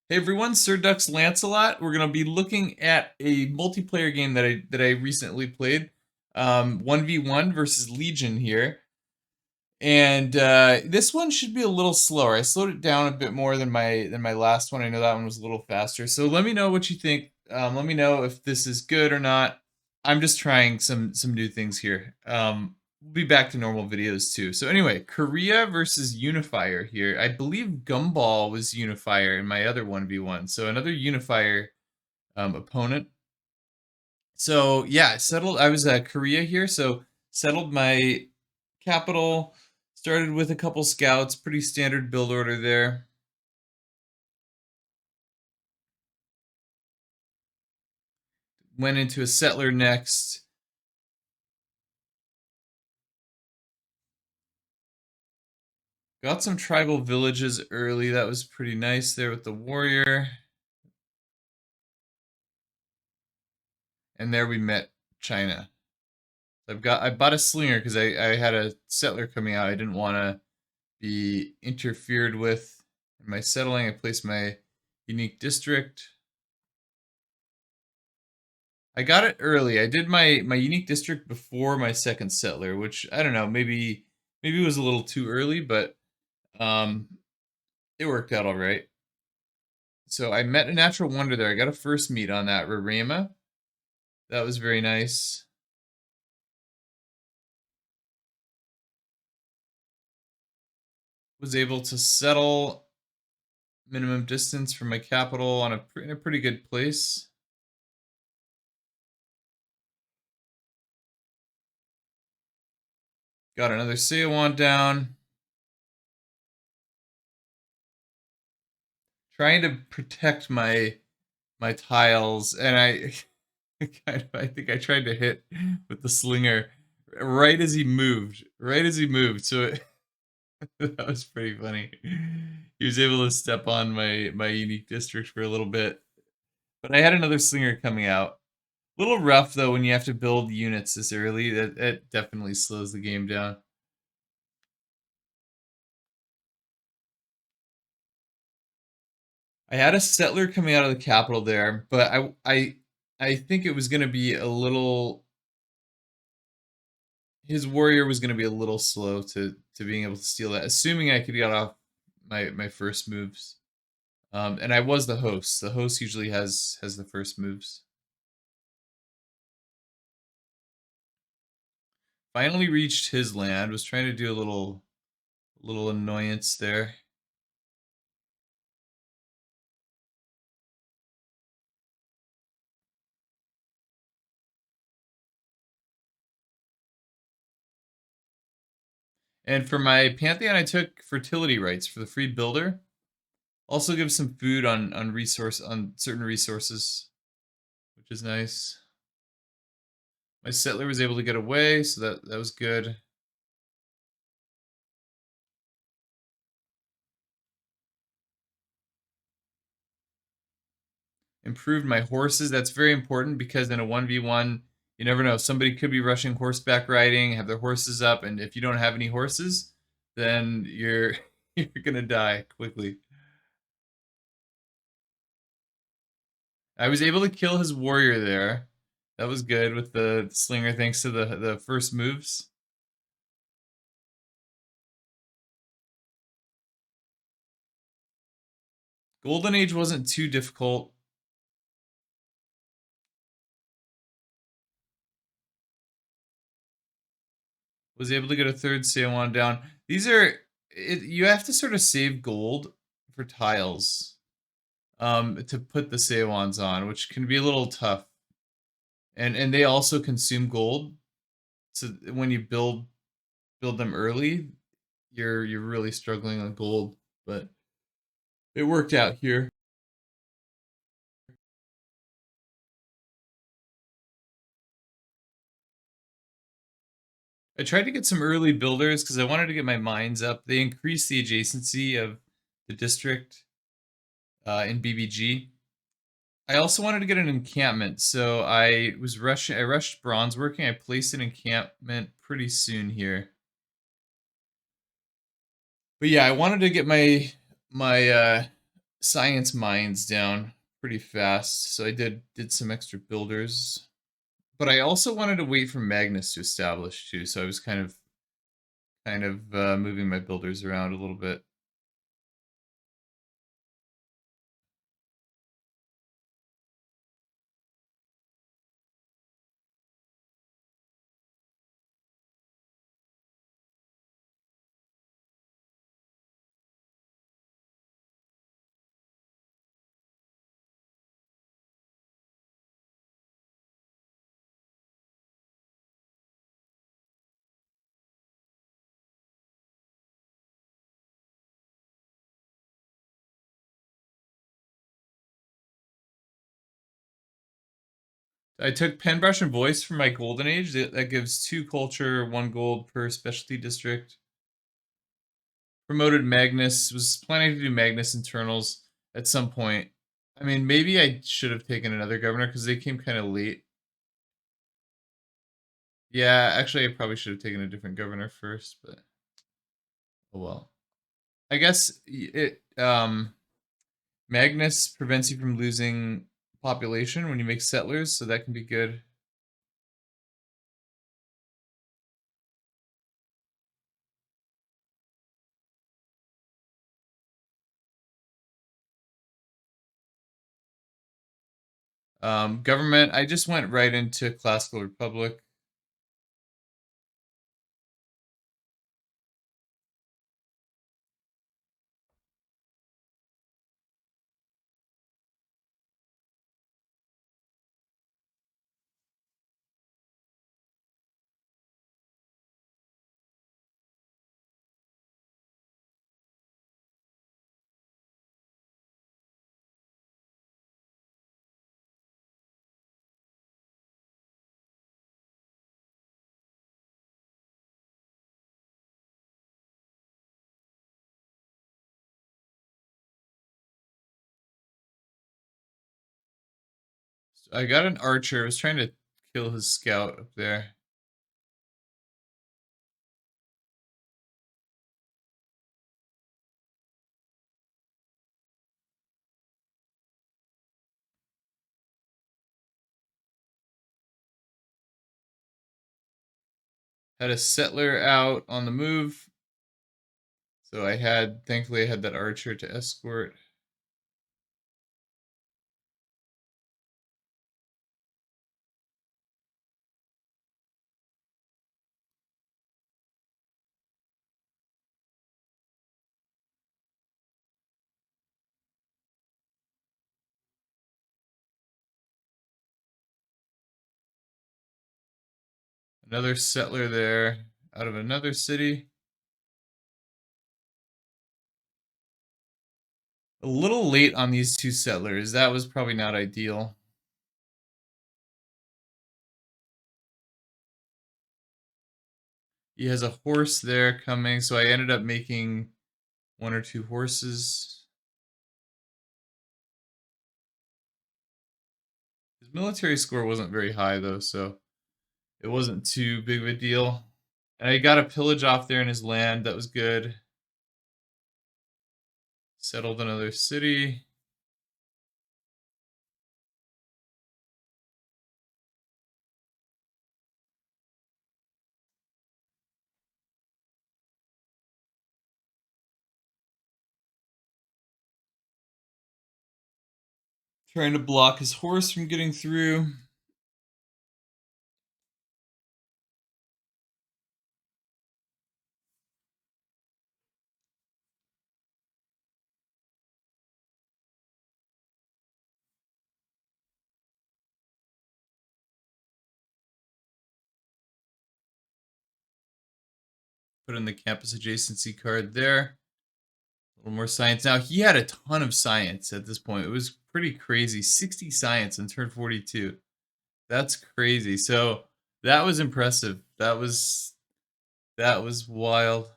Hey everyone, Seondeok's Lancelot. We're gonna be looking at a multiplayer game that I recently played, 1v1 versus Legion here, and this one should be a little slower. I slowed it down a bit more than my last one. I know that one was a little faster. So let me know what you think. Let me know if this is good or not. I'm just trying some new things here. We'll be back to normal videos too. So anyway, Korea versus Unifier here. I believe Gumball was Unifier in my other 1v1. So another Unifier opponent. So yeah, settled. I was Korea here, so settled my capital. Started with a couple scouts. Pretty standard build order there. Went into a settler next. Got some tribal villages early. That was pretty nice there with the warrior. And there we met China. I bought a slinger because I had a settler coming out. I didn't want to be interfered with in my settling. I placed my unique district. I got it early. I did my unique district before my second settler, which I don't know, maybe it was a little too early, but um it worked out all right. So I met a natural wonder there. I got a first meet on that Rarema. That was very nice. Was able to settle minimum distance from my capital on in a pretty good place. Got another Seowan down. Trying to protect my tiles, and I I think I tried to hit with the slinger right as he moved. Right as he moved. So that was pretty funny. He was able to step on my unique district for a little bit. But I had another slinger coming out. A little rough though when you have to build units this early. That definitely slows the game down. I had a settler coming out of the capital there, but I think it was going to be a little. His warrior was going to be a little slow to being able to steal that, assuming I could get off my first moves. And I was the host. The host usually has the first moves. Finally reached his land. Was trying to do a little annoyance there. And for my pantheon, I took fertility rights for the free builder. Also gives some food on certain resources, which is nice. My settler was able to get away, so that was good. Improved my horses. That's very important because in a 1v1, you never know. Somebody could be rushing horseback riding, have their horses up, and if you don't have any horses, then you're you're gonna die quickly. I was able to kill his warrior there. That was good with the slinger thanks to the first moves. Golden Age wasn't too difficult. Was able to get a third Seowan down. These are you have to sort of save gold for tiles to put the Seowans on, which can be a little tough. And they also consume gold. So when you build them early, you're really struggling on gold, but it worked out here. I tried to get some early builders because I wanted to get my mines up. They increase the adjacency of the district in BBG. I also wanted to get an encampment, so I rushed bronze working. I placed an encampment pretty soon here. But yeah, I wanted to get my science mines down pretty fast, so I did some extra builders. But I also wanted to wait for Magnus to establish too, so I was kind of moving my builders around a little bit. I took pen brush and voice for my golden age. That gives 2 culture, 1 gold per specialty district. Promoted Magnus, was planning to do Magnus internals at some point. I mean, maybe I should have taken another governor because they came kind of late. Yeah, actually, I probably should have taken a different governor first, but oh well. I guess it Magnus prevents you from losing population when you make settlers, so that can be good. Government, I just went right into classical republic. So I got an archer. I was trying to kill his scout up there. Had a settler out on the move. So thankfully I had that archer to escort. Another settler there out of another city. A little late on these 2 settlers. That was probably not ideal. He has a horse there coming, so I ended up making 1 or 2 horses. His military score wasn't very high though, so it wasn't too big of a deal. And I got a pillage off there in his land. That was good. Settled another city. Trying to block his horse from getting through. Put in the campus adjacency card there. A little more science. Now, he had a ton of science at this point. It was pretty crazy. 60 science in turn 42. That's crazy. So that was impressive. That was wild.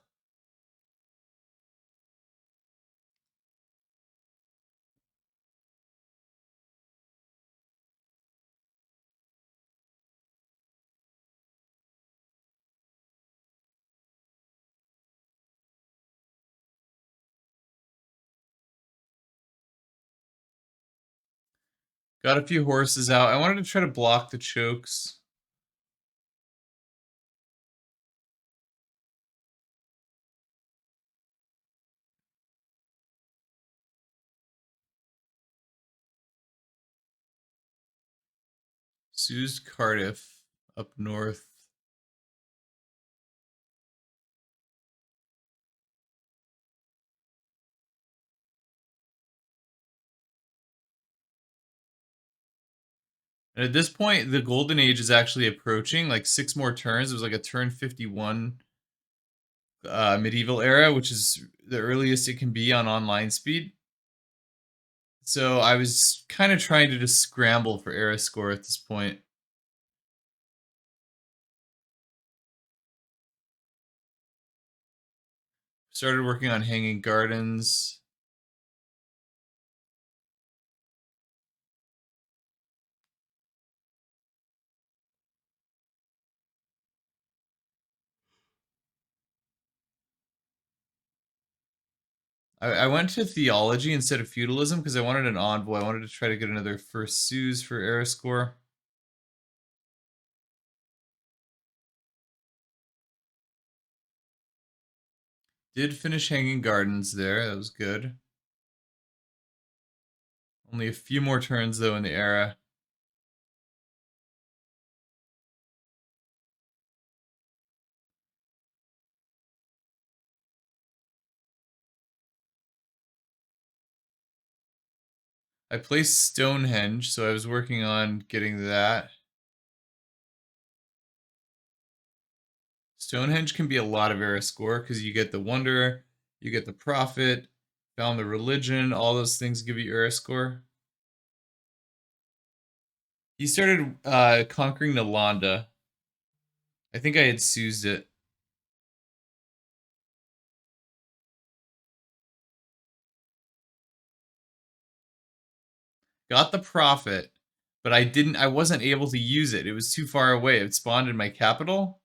Got a few horses out. I wanted to try to block the chokes. Sue's Cardiff up north. And at this point, the golden age is actually approaching, like 6 more turns. It was like a turn 51 medieval era, which is the earliest it can be on online speed. So I was kind of trying to just scramble for era score at this point. Started working on Hanging Gardens. I went to theology instead of feudalism because I wanted an envoy. I wanted to try to get another first Sues for era score. Did finish Hanging Gardens there. That was good. Only a few more turns though in the era. I placed Stonehenge, so I was working on getting that. Stonehenge can be a lot of era score because you get the Wonder, you get the Prophet, found the Religion, all those things give you era score. He started conquering Nalanda. I think I had Suesed it. Got the Prophet, but I wasn't able to use it. It was too far away. It spawned in my capital.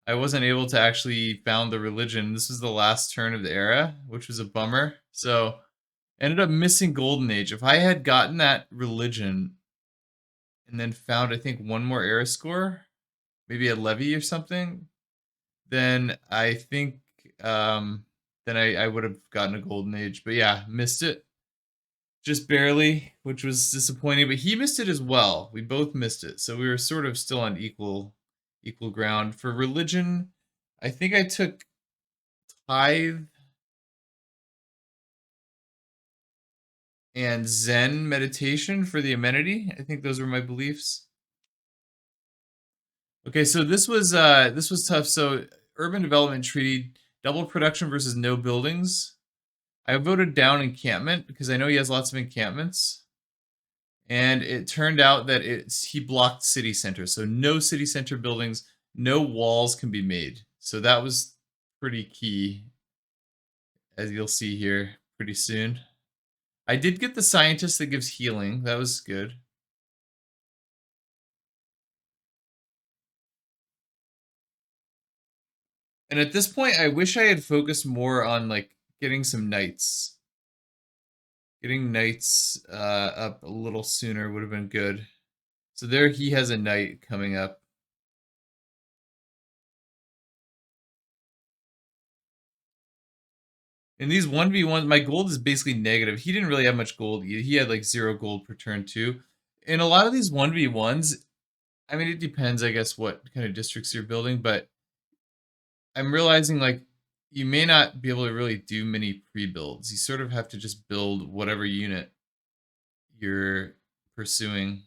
I wasn't able to actually found the Religion. This was the last turn of the era, which was a bummer. So ended up missing Golden Age. If I had gotten that Religion and then found, I think, one more era score, maybe a levy or something, then I think then I would have gotten a Golden Age. But yeah, missed it. Just barely, which was disappointing. But he missed it as well. We both missed it. So we were sort of still on equal ground. For religion, I think I took tithe and Zen meditation for the amenity. I think those were my beliefs. Okay, so this was tough. So urban development treaty, double production versus no buildings. I voted down encampment because I know he has lots of encampments. And it turned out that he blocked city center. So no city center buildings, no walls can be made. So that was pretty key, as you'll see here pretty soon. I did get the scientist that gives healing. That was good. And at this point, I wish I had focused more on like getting some knights. Getting knights up a little sooner would have been good. So there he has a knight coming up. In these 1v1s, my gold is basically negative. He didn't really have much gold. He had like 0 gold per turn too. In a lot of these 1v1s, I mean, it depends, I guess, what kind of districts you're building, but I'm realizing like you may not be able to really do many pre-builds. You sort of have to just build whatever unit you're pursuing.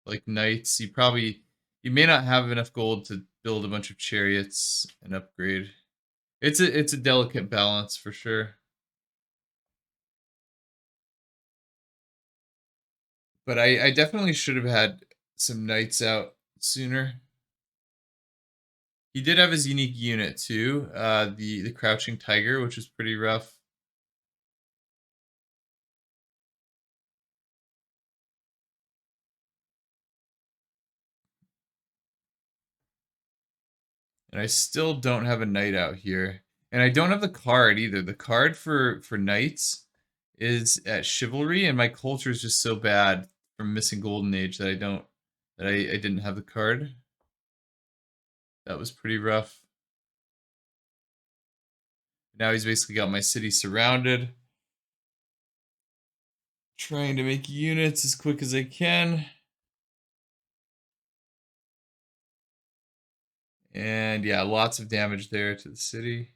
Like knights, you may not have enough gold to build a bunch of chariots and upgrade. It's a delicate balance for sure. But I definitely should have had some knights out sooner. He did have his unique unit too, the crouching tiger, which was pretty rough. And I still don't have a knight out here. And I don't have the card either. The card for knights is at chivalry, and my culture is just so bad. from Missing Golden Age that I didn't have the card. That was pretty rough. Now he's basically got my city surrounded. Trying to make units as quick as I can. And yeah, lots of damage there to the city.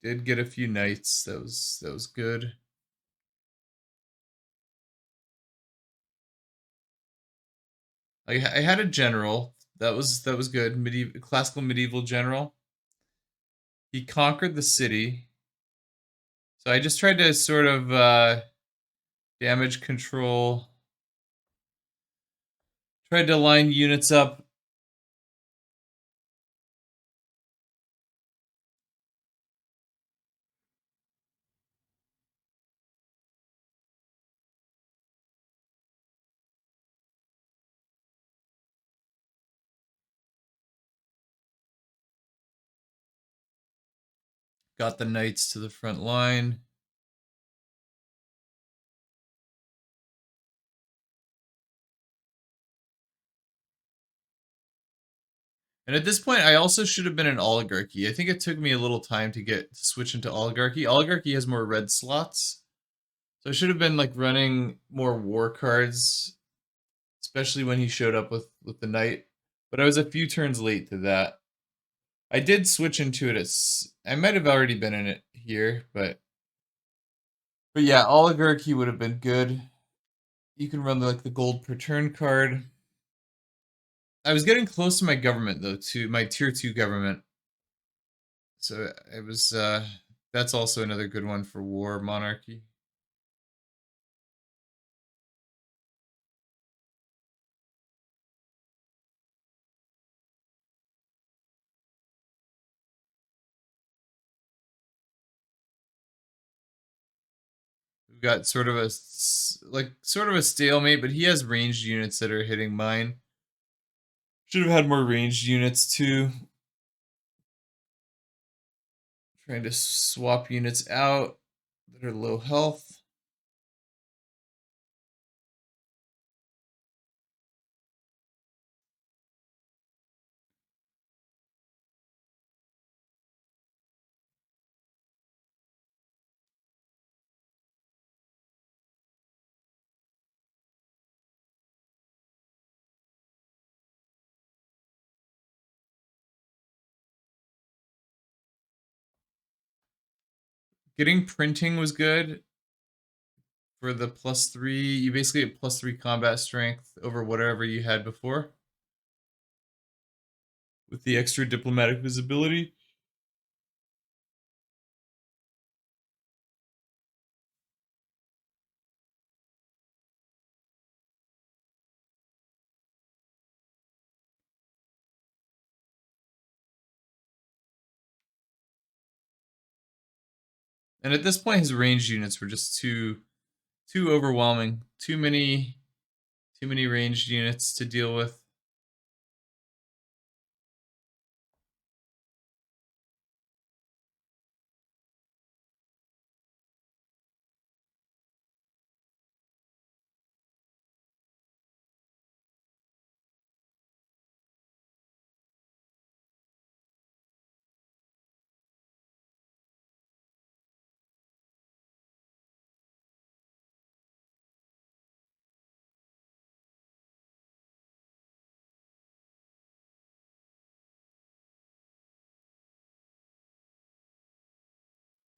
Did get a few knights. That was good. I had a general. That was good. Classical medieval general. He conquered the city. So I just tried to sort of damage control. Tried to line units up. Got the knights to the front line. And at this point, I also should have been an oligarchy. I think it took me a little time to switch into oligarchy. Oligarchy has more red slots. So I should have been like running more war cards, especially when he showed up with the knight. But I was a few turns late to that. I did switch into it as I might have already been in it here, but yeah, oligarchy would have been good. You can run the gold per turn card. I was getting close to my government though, to my tier 2 government. So it was that's also another good one for war monarchy. We've got sort of a stalemate, but he has ranged units that are hitting mine. Should have had more ranged units too. Trying to swap units out that are low health. Getting printing was good for the +3. You basically get +3 combat strength over whatever you had before with the extra diplomatic visibility. And at this point, his ranged units were just too overwhelming. Too many ranged units to deal with.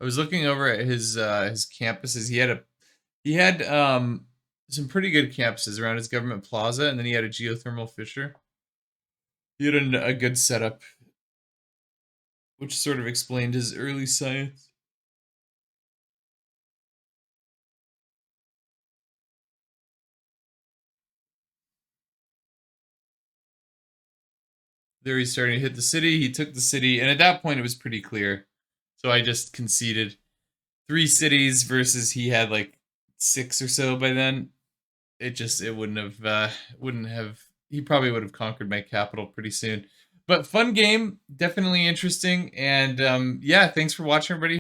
I was looking over at his campuses. He had some pretty good campuses around his government plaza, and then he had a geothermal fissure. He had a good setup, which sort of explained his early science. There he's starting to hit the city. He took the city, and at that point it was pretty clear. So I just conceded 3 cities versus he had like 6 or so by then. It wouldn't have he probably would have conquered my capital pretty soon. But fun game, definitely interesting, and yeah, thanks for watching, everybody.